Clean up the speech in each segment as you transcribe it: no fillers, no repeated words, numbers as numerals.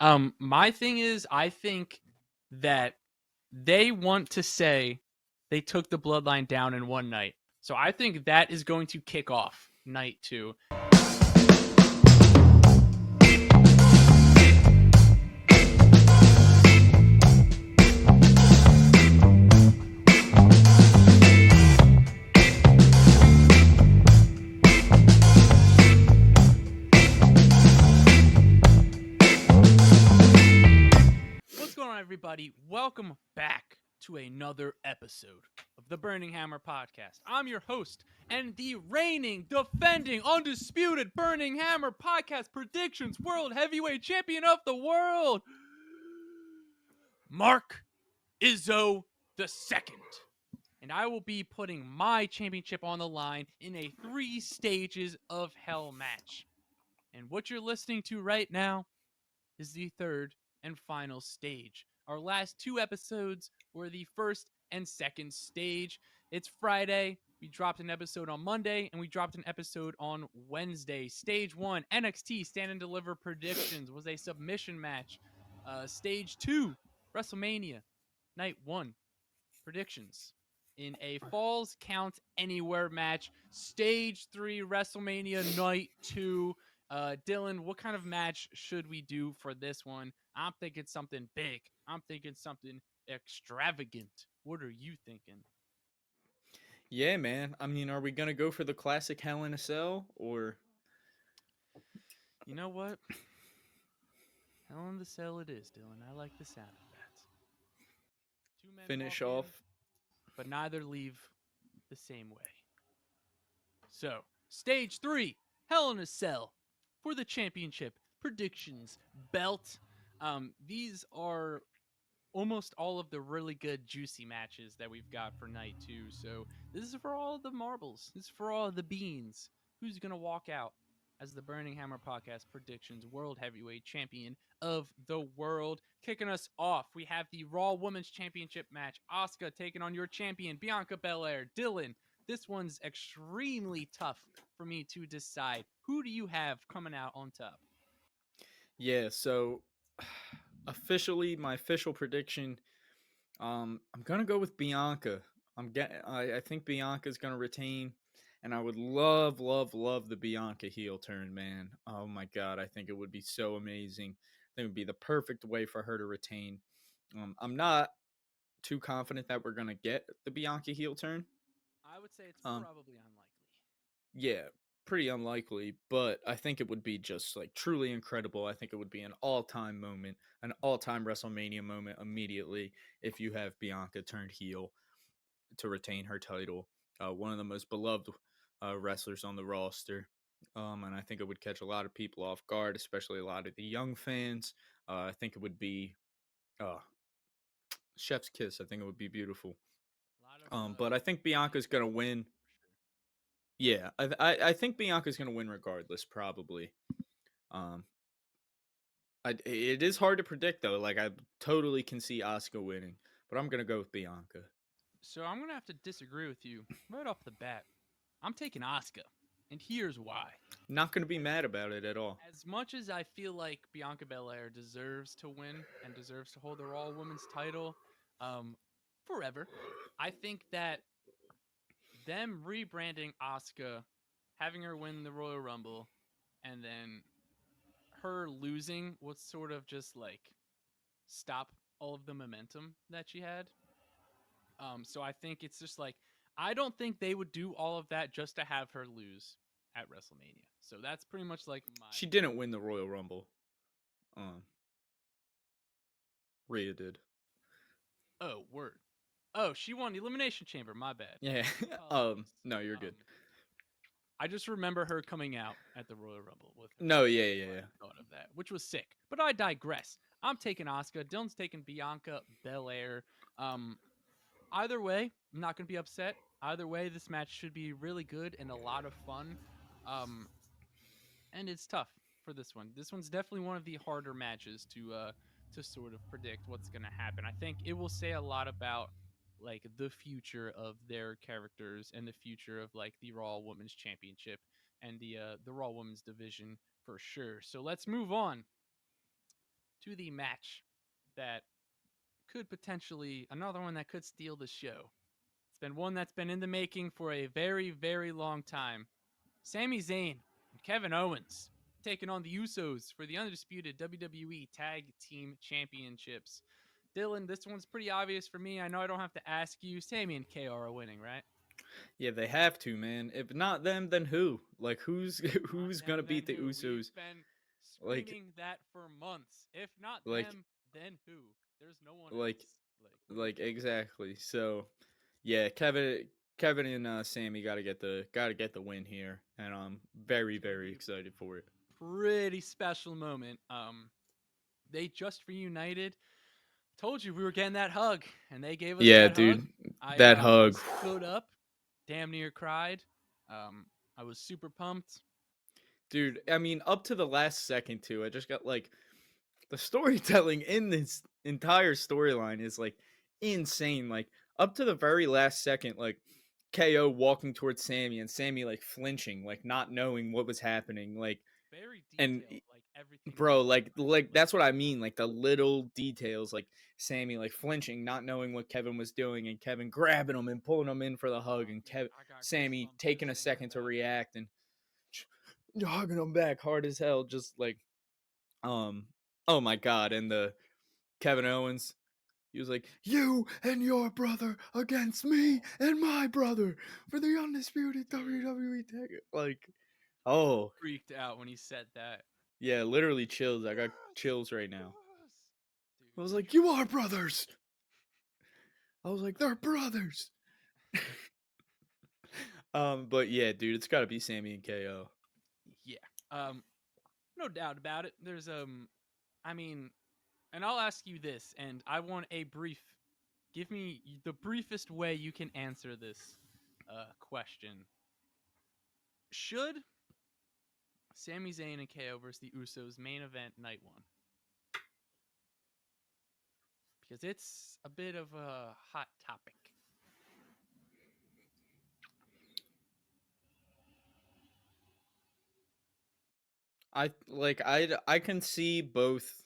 My thing is, I think that they want to say they took the bloodline down in one night. So I think that is going to kick off night 2. What's going on, everybody? Welcome back to another episode of the Burning Hammer Podcast. I'm your host and the reigning, defending, undisputed Burning Hammer Podcast Predictions World Heavyweight Champion of the world, Mark Izzo II. And I will be putting my championship on the line in a 3 stages of hell match. And what you're listening to right now is the third and final stage. Our last 2 episodes were the first and second stage. It's Friday. We dropped an episode on Monday, and we dropped an episode on Wednesday. Stage 1, NXT Stand and Deliver Predictions, was a submission match. Stage 2, WrestleMania, Night 1, Predictions. In a Falls Count Anywhere match. Stage 3, WrestleMania Night 2. Dillon, what kind of match should we do for this one? I'm thinking something big. I'm thinking something extravagant. What are you thinking? Yeah, man. I mean, are we going to go for the classic Hell in a Cell or? You know what? Hell in the Cell it is, Dillon. I like the sound of that. 2 men Finish walk in, off? but neither leave the same way. So, stage 3, Hell in a Cell for the championship predictions belt. These are almost all of the really good juicy matches that we've got for night 2. So this is for all the marbles. This is for all the beans. Who's going to walk out as the Burning Hammer Podcast Predictions World Heavyweight Champion of the world? Kicking us off, we have the Raw Women's Championship match. Asuka taking on your champion, Bianca Belair. Dillon, this one's extremely tough for me to decide. Who do you have coming out on top? Yeah, so officially my official prediction, I'm going to go with Bianca. I think Bianca's going to retain, and I would love the Bianca heel turn, man. Oh my god, I think it would be so amazing. I think it would be the perfect way for her to retain. I'm not too confident that we're going to get the Bianca heel turn. I would say it's Um probably unlikely. Yeah, pretty unlikely, but I think it would be just like truly incredible. I think it would be an all-time moment, an all-time WrestleMania moment immediately if you have Bianca turned heel to retain her title. One of the most beloved wrestlers on the roster. And I think it would catch a lot of people off guard, especially a lot of the young fans. I think it would be chef's kiss. I think it would be beautiful. But I think Bianca's gonna win. Yeah, I think Bianca's gonna win regardless, probably. Um, it is hard to predict though. Like I totally can see Asuka winning, but I'm gonna go with Bianca. So I'm gonna have to disagree with you right off the bat. I'm taking Asuka, and here's why. Not gonna be mad about it at all. As much as I feel like Bianca Belair deserves to win and deserves to hold the Raw Women's title, forever, I think that them rebranding Asuka, having her win the Royal Rumble, and then her losing would sort of just like stop all of the momentum that she had. So I think it's just like I don't think they would do all of that just to have her lose at WrestleMania. So that's pretty much like my. She didn't win the Royal Rumble. Rhea did. Oh, word. Oh, she won the Elimination Chamber. My bad. Yeah. No, you're good. I just remember her coming out at the Royal Rumble with her. No, yeah. Thought of that, which was sick. But I digress. I'm taking Asuka. Dylan's taking Bianca Belair. Either way, I'm not going to be upset. Either way, this match should be really good and a lot of fun. And it's tough for this one. This one's definitely one of the harder matches to sort of predict what's going to happen. I think it will say a lot about like the future of their characters and the future of like the Raw Women's Championship and the Raw Women's division for sure. So let's move on to the match that could potentially, another one that could steal the show. It's been one that's been in the making for a very, very long time. Sami Zayn and Kevin Owens taking on the Usos for the undisputed WWE Tag Team Championships. Dillon, this one's pretty obvious for me. I know I don't have to ask you. Sami and KO are winning, right? Yeah, they have to, man. If not them, then who? Like, who's Not who's gonna them, then beat the who? We've Usos? been Like, screaming that for months. If not like, them, then who? There's no one like, else. Like, exactly. So, yeah, Kevin and Sammy gotta get the win here, and I'm very it's gonna very be excited for it. a pretty special moment. They just reunited. Told you we were getting that hug, and they gave us Yeah, that hug. dude, I that I hug. stood up, damn near cried. I was super pumped. Dude, I mean, up to the last second too. I just got like the storytelling in this entire storyline is like insane. Like up to the very last second, like KO walking towards Sammy and Sammy like flinching, like not knowing what was happening. Like Very and detailed, like everything in the bro, storyline. that's what I mean. Like the little details, like Sammy like flinching, not knowing what Kevin was doing, and Kevin grabbing him and pulling him in for the hug, Oh and man, Kevin I got Sammy goosebumps taking just a thinking second to about it. react and hugging him back hard as hell, just like um. Oh my god! And the Kevin Owens, he was like, "You and your brother against me Oh, and my brother for the undisputed dude, WWE tag." Like, oh freaked out when he said that. yeah, literally chills. I got Yes, chills right now. yes, dude. I was like, "You are brothers." I was like, "They're brothers." But yeah, dude, it's got to be Sammy and KO. Yeah. Um, no doubt about it. I mean, and I'll ask you this, and I want a brief. Give me the briefest way you can answer this question. Should Sami Zayn and KO versus the Usos main event night one? Because it's a bit of a hot topic. I can see both.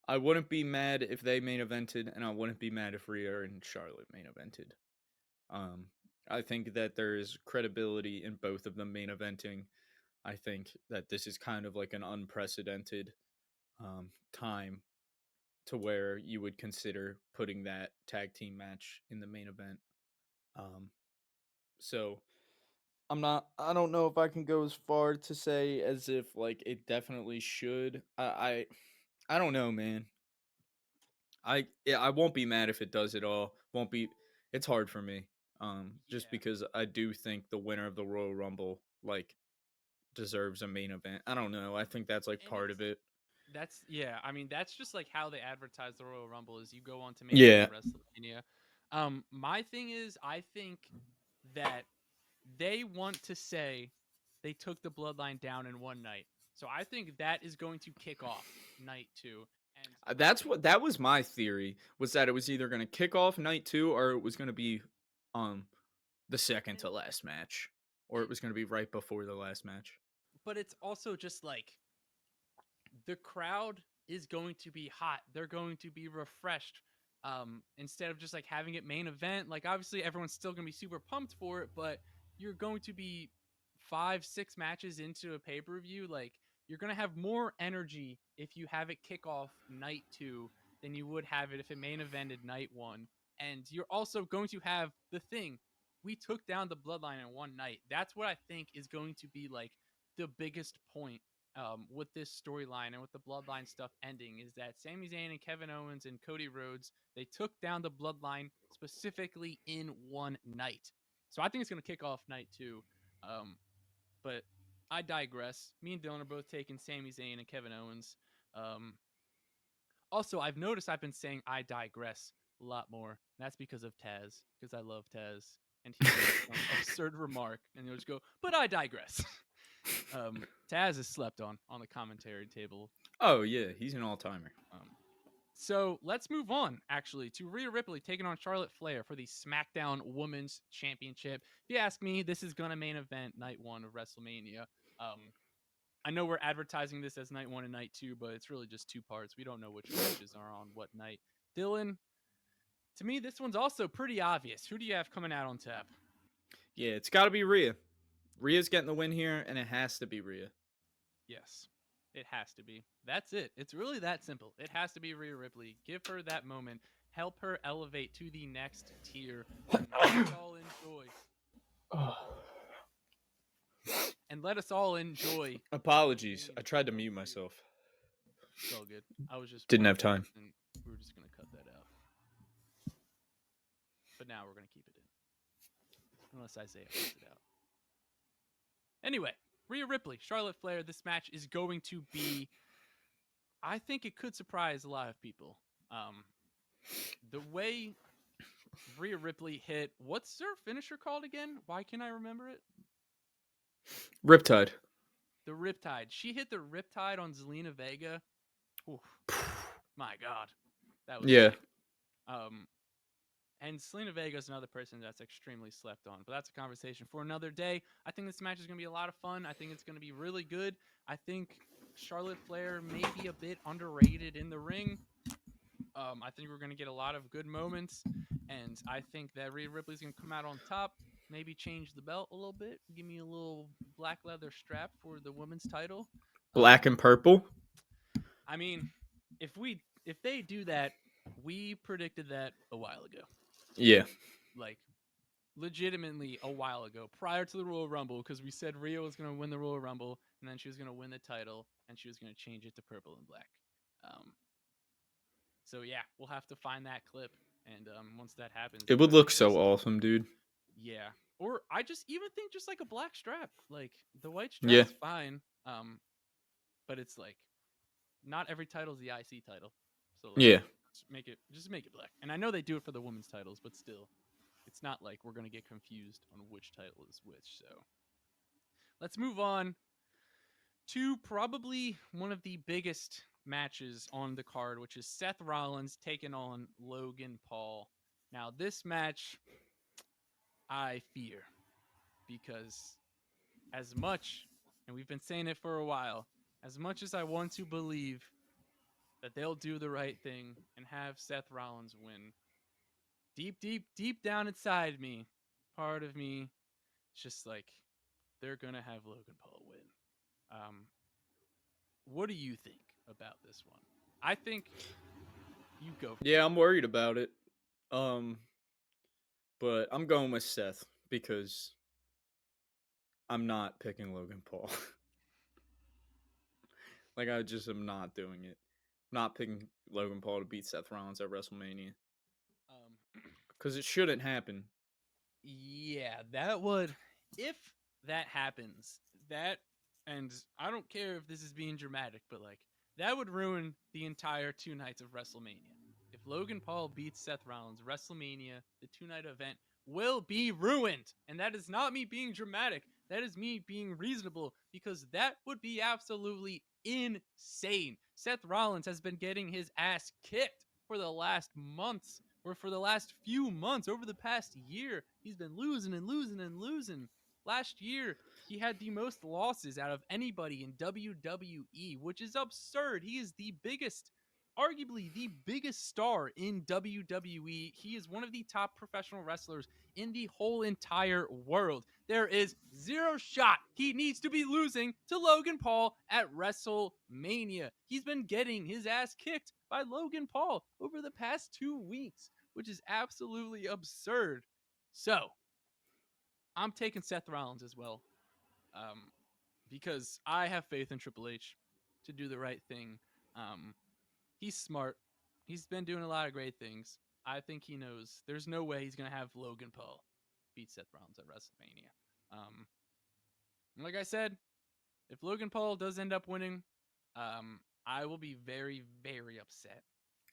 I wouldn't be mad if they main evented, and I wouldn't be mad if Rhea and Charlotte main evented. Um, I think that there is credibility in both of them main eventing. I think that this is kind of like an unprecedented time to where you would consider putting that tag team match in the main event. Um, so I don't know if I can go as far to say as if like it definitely should. I don't know, man. I won't be mad if it does it all. Won't be. It's hard for me. Just Yeah. because I do think the winner of the Royal Rumble like deserves a main event. I don't know. I think that's like And part of it. that's yeah, I mean that's just like how they advertise the Royal Rumble is you go on to main event Yeah. WrestleMania. My thing is I think that they want to say they took the bloodline down in one night. So I think that is going to kick off night 2. And I That's think what that was my theory was that it was either going to kick off night 2 or it was going to be um the second and to last match or it and was going to be right before the last match. but it's also just like the crowd is going to be hot. They're going to be refreshed. Instead of just like having it main event, like obviously everyone's still gonna be super pumped for it, but you're going to be 5, 6 matches into a pay per view. Like you're gonna have more energy if you have it kick off night 2 than you would have it if it main evented night 1. And you're also going to have the thing. We took down the bloodline in one night. That's what I think is going to be like the biggest point with this storyline and with the bloodline stuff ending is that Sami Zayn and Kevin Owens and Cody Rhodes they took down the bloodline specifically in one night. So I think it's going to kick off night 2. Um, but I digress. Me and Dylan are both taking Sami Zayn and Kevin Owens. Um, Also, I've noticed I've been saying I digress a lot more. That's because of Taz, because I love Taz, and he'll make some absurd remark, and he'll just go, "But I digress." Taz is slept on the commentary table. Oh yeah, he's an all-timer. Um, so let's move on, actually, to Rhea Ripley taking on Charlotte Flair for the SmackDown Women's Championship. If you ask me, this is gonna main event night 1 of WrestleMania. Um, I know we're advertising this as night 1 and night 2, but it's really just 2 parts. We don't know which matches are on what night. Dillon, to me, this one's also pretty obvious. Who do you have coming out on top? Yeah, it's got to be Rhea. Rhea's getting the win here, and it has to be Rhea. Yes, it has to be. That's it. It's really that simple. It has to be Rhea Ripley. Give her that moment. Help her elevate to the next tier. And let us all enjoy. And let us all enjoy. Apologies. I tried to mute myself. It's all good. I was just Didn't have time. And we were just gonna cut that out. But now we're gonna keep it in. Unless Isaiah cuts it out. Anyway, Rhea Ripley, Charlotte Flair. This match is going to be. I think it could surprise a lot of people. The way Rhea Ripley hit. What's her finisher called again? Why can't I remember it? Riptide. The Riptide. She hit the Riptide on Zelina Vega. Oof. My God, that was sick. And Zelina Vega is another person that's extremely slept on, but that's a conversation for another day. I think this match is going to be a lot of fun. I think it's going to be really good. I think Charlotte Flair may be a bit underrated in the ring. I think we're going to get a lot of good moments, and I think that Rhea Ripley's going to come out on top, maybe change the belt a little bit, give me a little black leather strap for the women's title. Black and purple? I mean, if they do that, we predicted that a while ago. Yeah. Like, legitimately a while ago, prior to the Royal Rumble, because we said Rhea was going to win the Royal Rumble, and then she was going to win the title, and she was going to change it to purple and black. So yeah, we'll have to find that clip, and once that happens, it would look so awesome, dude. Yeah, or I just even think just like a black strap, like the white strap's fine. But it's like not every title is the IC title, so like, just make it black. And I know they do it for the women's titles, but still, it's not like we're gonna get confused on which title is which. So let's move on to probably one of the biggest matches on the card, which is Seth Rollins taking on Logan Paul. Now, this match, I fear, because as much, and we've been saying it for a while, as much as I want to believe that they'll do the right thing and have Seth Rollins win, deep down inside me, part of me, it's just like, they're going to have Logan Paul win. What do you think about this one? I think you go first. Yeah, I'm worried about it. But I'm going with Seth because I'm not picking Logan Paul. Like, I just am not doing it. I'm not picking Logan Paul to beat Seth Rollins at WrestleMania. Because it shouldn't happen. Yeah, that would, if that happens, and I don't care if this is being dramatic, but like, that would ruin the entire 2 nights of WrestleMania. If Logan Paul beats Seth Rollins, WrestleMania, the 2-night event, will be ruined. And that is not me being dramatic. That is me being reasonable, because that would be absolutely insane. Seth Rollins has been getting his ass kicked for the last months, or for the last few months, over the past year. He's been losing and losing and losing. Last year, he had the most losses out of anybody in WWE, which is absurd. He is the biggest, arguably the biggest star in WWE. He is one of the top professional wrestlers in the whole entire world. There is zero shot he needs to be losing to Logan Paul at WrestleMania. He's been getting his ass kicked by Logan Paul over the past 2 weeks, which is absolutely absurd. So, I'm taking Seth Rollins as well, because I have faith in Triple H to do the right thing. He's smart. He's been doing a lot of great things. I think he knows there's no way he's going to have Logan Paul beat Seth Rollins at WrestleMania. Like I said, if Logan Paul does end up winning, I will be very, very upset.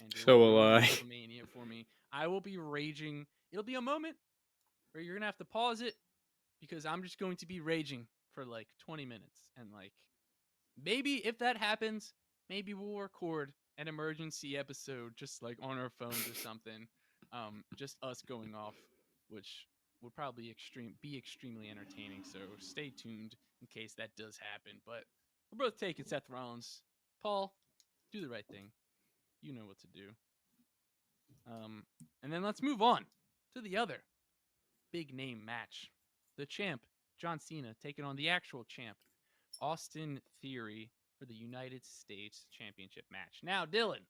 And so will I. WrestleMania for me. I will be raging. It'll be a moment where you're going to have to pause it, because I'm just going to be raging for like 20 minutes. And like, maybe if that happens, maybe we'll record an emergency episode just like on our phones or something. Just us going off, which would probably be extremely entertaining. So stay tuned in case that does happen. But We're both taking Seth Rollins. Paul, do the right thing. You know what to do. Um, and then let's move on to the other big name match. The champ, John Cena, taking on the actual champ, Austin Theory, for the United States Championship match. Now, Dillon,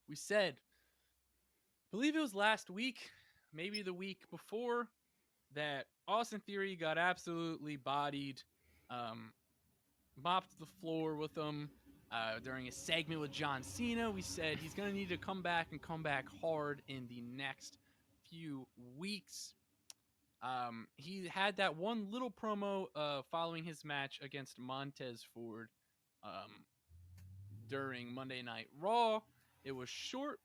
we said, I believe it was last week, maybe the week before, that Austin Theory got absolutely bodied, um, mopped the floor with him during a segment with John Cena. We said he's going to need to come back and come back hard in the next few weeks. He had that one little promo following his match against Montez Ford um, during Monday Night Raw. It was short.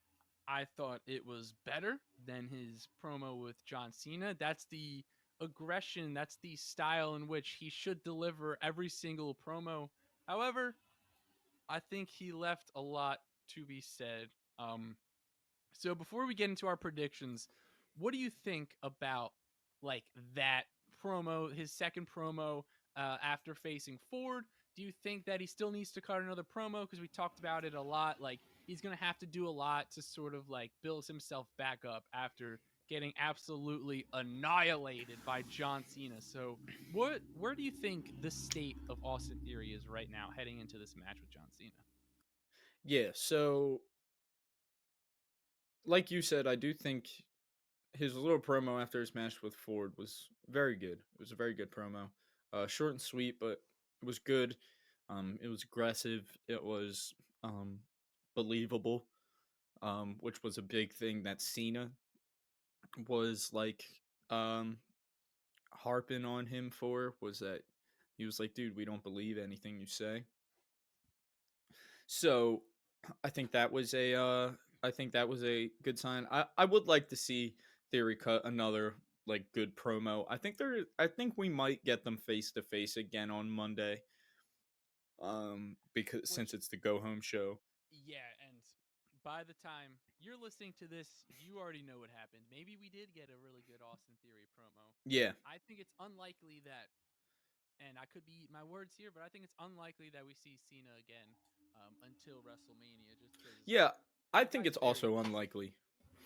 I thought it was better than his promo with John Cena. That's the aggression, that's the style in which he should deliver every single promo. However, I think he left a lot to be said. So before we get into our predictions, what do you think about like that promo, his second promo after facing Ford? Do you think that he still needs to cut another promo? Because we talked about it a lot. Like he's gonna have to do a lot to sort of like build himself back up after getting absolutely annihilated by John Cena. So where do you think the state of Austin Theory is right now heading into this match with John Cena? Yeah, so like you said, I do think his little promo after his match with Ford was very good. It was a very good promo. Short and sweet, but it was good. It was aggressive. It was believable, which was a big thing that Cena was like um, harping on him for. Was that he was like, dude, we don't believe anything you say. So I think that was a good sign. I would like to see Theory cut another like good promo. I think we might get them face to face again on Monday. Because since Which it's the go home show. Yeah, and by the time you're listening to this, you already know what happened. Maybe we did get a really good Austin Theory promo, Yeah. but I think it's unlikely that, and I could be eating my words here, but I think it's unlikely that we see Cena again until WrestleMania, just because Yeah, I the think guy's it's very also busy. unlikely.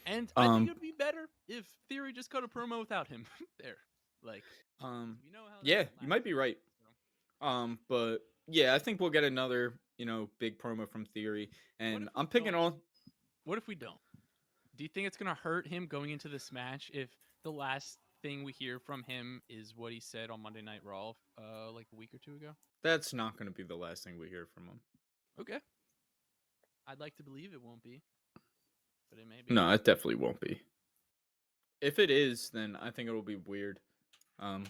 And I think Um it would be better if Theory just cut a promo without him there. Like, um because we know how that yeah, went you last might be time. right. So, But yeah, I think we'll get another, big promo from Theory, what and if we I'm picking don't? on. What if we don't? Do you think it's going to hurt him going into this match if the last thing we hear from him is what he said on Monday Night Raw like a week or two ago? That's not going to be the last thing we hear from him. Okay. I'd like to believe it won't be, but it may be. No, it definitely won't be. If it is, then I think it'll be weird. Um,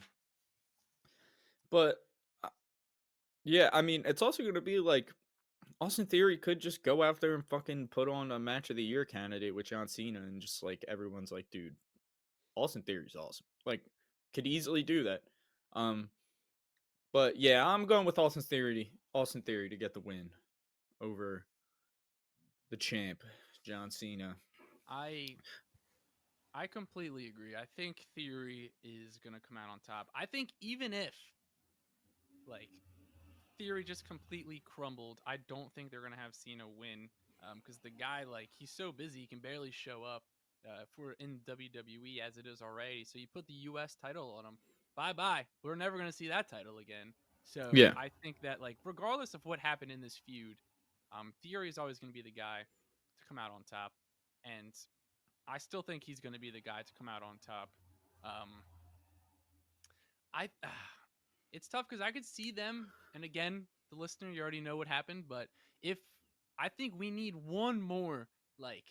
but uh, yeah, I mean, it's also going to be like Austin Theory could just go out there and fucking put on a match of the year candidate with John Cena, and just like everyone's like, dude, Austin Theory's awesome. Like, could easily do that. Um, but yeah, I'm going with Austin Theory to get the win over the champ, John Cena. I I completely agree. I think Theory is going to come out on top. I think even if like Theory just completely crumbled, I don't think they're gonna have Cena win because the guy like he's so busy he can barely show up for in WWE as it is already. So you put the U.S. title on him, bye bye. We're never gonna see that title again. So Yeah. I think that like regardless of what happened in this feud, Theory is always gonna be the guy to come out on top, and I still think he's gonna be the guy to come out on top. Um, I it's tough because I could see them, and again, the listener, you already know what happened, but if I think we need one more like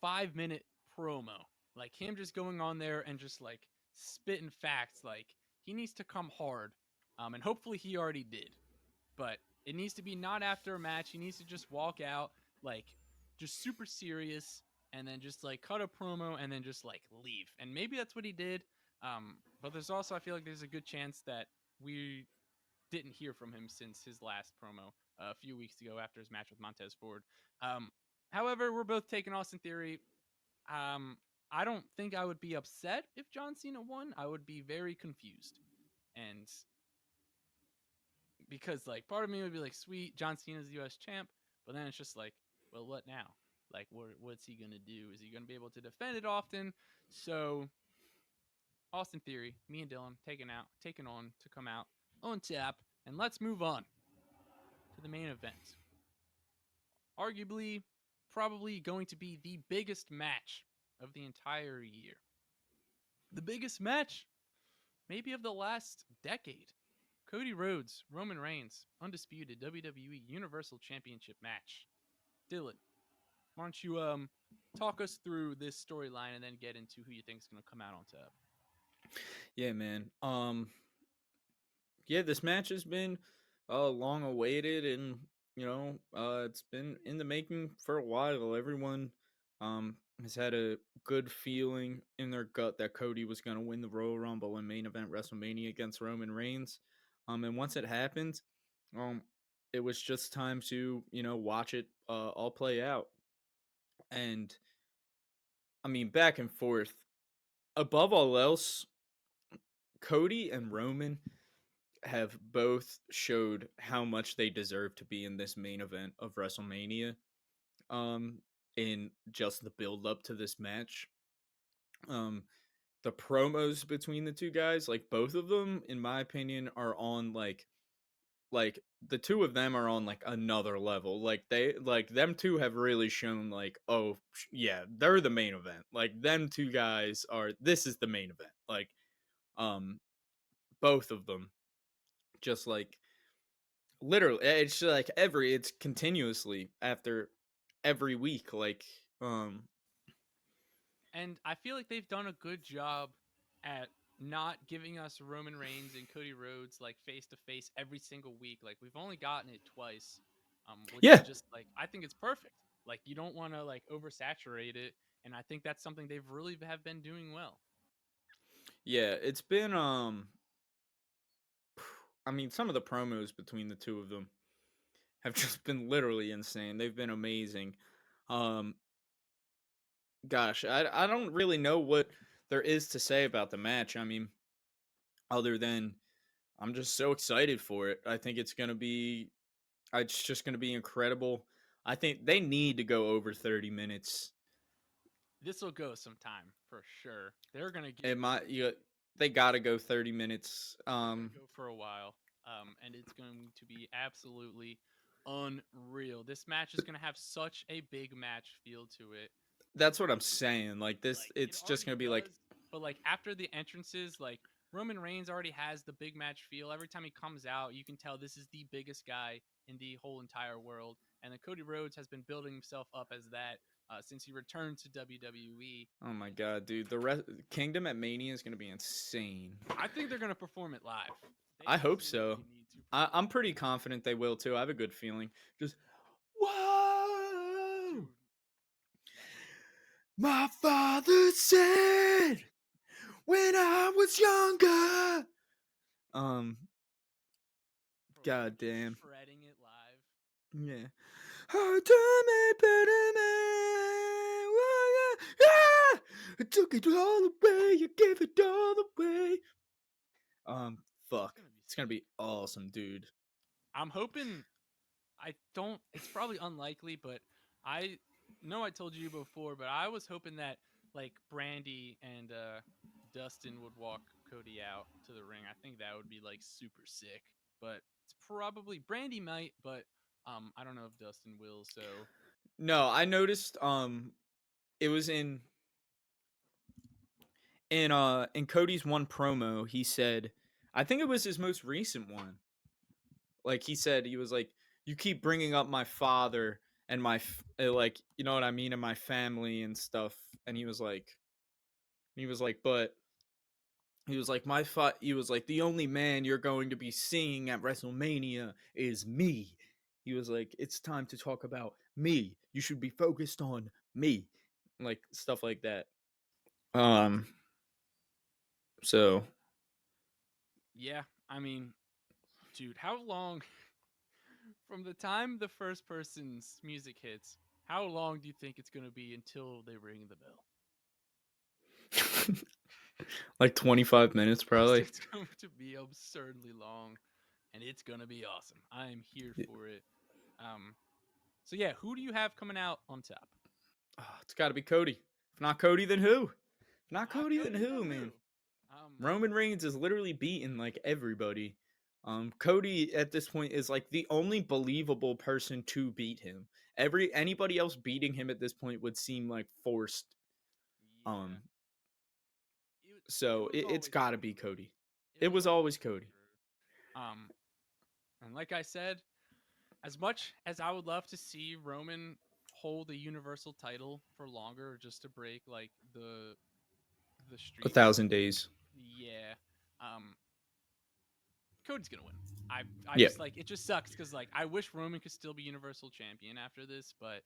5 minute promo, like him just going on there and just like spitting facts, like he needs to come hard, and hopefully he already did, but it needs to be not after a match. He needs to just walk out like just super serious and then just like cut a promo and then just like leave. And maybe that's what he did. But there's also I feel like there's a good chance that we didn't hear from him since his last promo a few weeks ago after his match with Montez Ford. Um, However, we're both taking Austin Theory. I don't think I would be upset if John Cena won. I would be very confused. And because like part of me would be like, sweet, John Cena's the U.S. champ, but then it's just like, well, what now? Like, what's he gonna do? Is he gonna be able to defend it often? So, Austin Theory, me and Dillon taken on to come out on tap, and let's move on to the main event. Arguably, probably going to be the biggest match of the entire year. The biggest match, maybe of the last decade. Cody Rhodes, Roman Reigns, undisputed WWE Universal Championship match. Dillon, why don't you talk us through this storyline and then get into who you think is going to come out on top? Yeah, man. Yeah, this match has been long awaited, and it's been in the making for a while. Everyone has had a good feeling in their gut that Cody was going to win the Royal Rumble and main event WrestleMania against Roman Reigns. And once it happened, um it was just time to watch it all play out. And I mean, back and forth. Above all else, Cody and Roman have both showed how much they deserve to be in this main event of WrestleMania. Um, in just the build up to this match. Um, the promos between the two guys, like both of them, in my opinion, are on like the two of them are on like another level. Like them two have really shown like, oh yeah, they're the main event. Like them two guys are, this is the main event. Like um both of them, just like literally, it's like it's continuously after every week, like And I feel like they've done a good job at not giving us Roman Reigns and Cody Rhodes like face to face every single week. Like we've only gotten it twice, which is yeah. just like I think it's perfect. Like you don't want to like oversaturate it, and I think that's something they've really have been doing well. Yeah, it's been I mean, some of the promos between the two of them have just been literally insane. They've been amazing. Um gosh, I don't really know what there is to say about the match. I mean, other than I'm just so excited for it. I think it's just going to be incredible. I think they need to go over 30 minutes. This will go some time for sure. They're gonna get It might they got to go 30 minutes. they're gonna go for a while, and it's going to be absolutely unreal. This match is gonna have such a big match feel to it. That's what I'm saying. Like this, Like it it's just already going to be like, does, but like after the entrances, like Roman Reigns already has the big match feel. Every time he comes out, you can tell this is the biggest guy in the whole entire world. And then Cody Rhodes has been building himself up as that since he returned to WWE. oh my god, dude, Kingdom at Mania is going to be insane. I think they're gonna perform it live. They I hope so. absolutely need to perform I'm it pretty live. confident they will too. I have a good feeling. Just whoa, Dude, my father said when I was younger. Um, bro, god them just damn. shredding it live. Yeah. Ultimate better man. Whoa, yeah, yeah. I took it all away. You gave it all away. It's Fuck. gonna be It's gonna sick. be awesome, dude. I'm hoping. I don't. It's probably unlikely, but I know I told you before, but I was hoping that like Brandy and Dustin would walk Cody out to the ring. I think that would be like super sick. But it's probably Brandy might, but I don't know if Dustin will. So No, I noticed. It was in Cody's one promo. He said, I think it was his most recent one. Like he said, he was like, "You keep bringing up my father and like, you know what I mean, and my family and stuff." And but he was like, he was like, the only man you're going to be seeing at WrestleMania is me. He was like, it's time to talk about me. You should be focused on me, like stuff like that. Um, so yeah, I mean, dude, how long from the time the first person's music hits? How long do you think it's gonna be until they ring the bell? like 25 minutes Just probably. it's going to be absurdly long. and it's gonna be awesome. I am here for it. So yeah, who do you have coming out on top? It's got to be Cody. If not Cody, then who? If not Not Cody, then Cody, who, then man? who? Roman Reigns is literally beating like everybody. Cody at this point is like the only believable person to beat him. Anybody else beating him at this point would seem like forced. Yeah, Um, so was it's always got to gonna be be Cody. It It was was always always gonna be Cody. Drew. And like I said, as much as I would love to see Roman hold the Universal title for longer, just to break like the A streak, 1,000 days. yeah, um, Cody's gonna win. I Yeah. just like it. Just sucks because like I wish Roman could still be Universal Champion after this, but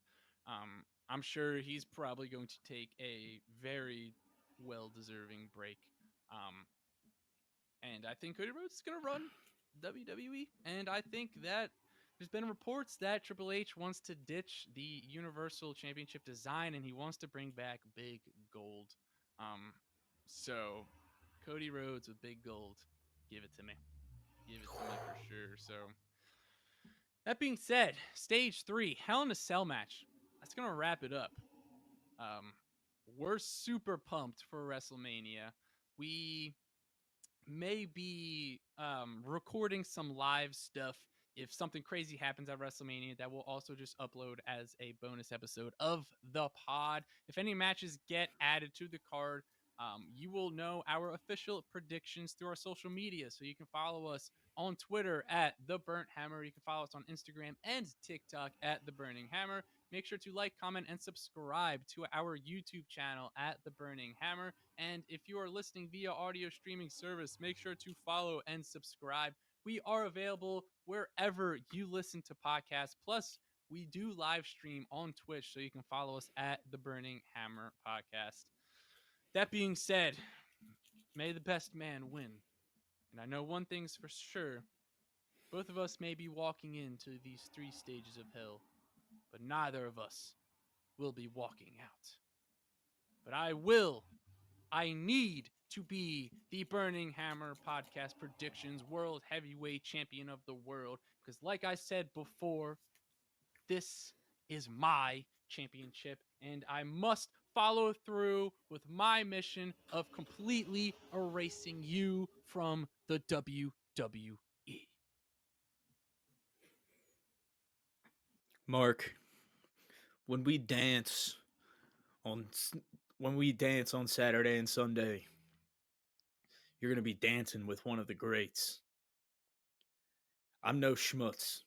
I'm sure he's probably going to take a very well deserving break. Um, and I think Cody Rhodes is gonna run WWE, and I think that there's been reports that Triple H wants to ditch the Universal Championship design and he wants to bring back Big Gold. Um, so Cody Rhodes with Big Gold, give it to me. Give it to me for sure. So that being said, stage 3, Hell in a Cell match. That's gonna wrap it up. Um, we're super pumped for WrestleMania. We may be recording some live stuff if something crazy happens at WrestleMania that will also just upload as a bonus episode of the pod. If any matches get added to the card, you will know our official predictions through our social media. So you can follow us on Twitter at The Burnt Hammer. You can follow us on Instagram and TikTok at The Burning Hammer. Make sure to like, comment, and subscribe to our YouTube channel at The Burning Hammer. And if you are listening via audio streaming service, make sure to follow and subscribe. We are available wherever you listen to podcasts. Plus, we do live stream on Twitch, so you can follow us at The Burning Hammer Podcast. That being said, may the best man win. And I know one thing's for sure. Both of us may be walking into these 3 stages of hell, but neither of us will be walking out. But I need to be the Burning Hammer Podcast Predictions World Heavyweight Champion of the world. Because, like I said before, this is my championship, and I must follow through with my mission of completely erasing you from the WWE. Mark, when we dance on when we dance on Saturday and Sunday, you're going to be dancing with one of the greats. I'm no schmutz.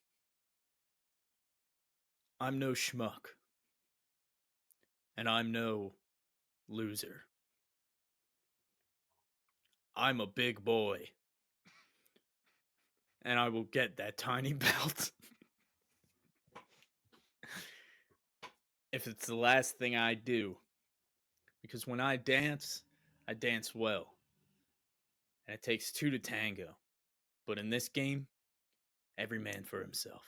I'm no schmuck. And I'm no loser. I'm a big boy. And I will get that tiny belt. If it's the last thing I do. Because when I dance well. And it takes 2 to tango. But in this game, every man for himself.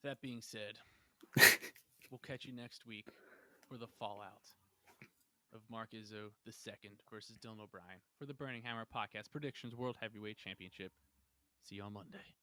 That being said, we'll catch you next week for the fallout of Mark Izzo II versus Dillon O'Brien for the Burning Hammer Podcast Predictions World Heavyweight Championship. See you on Monday.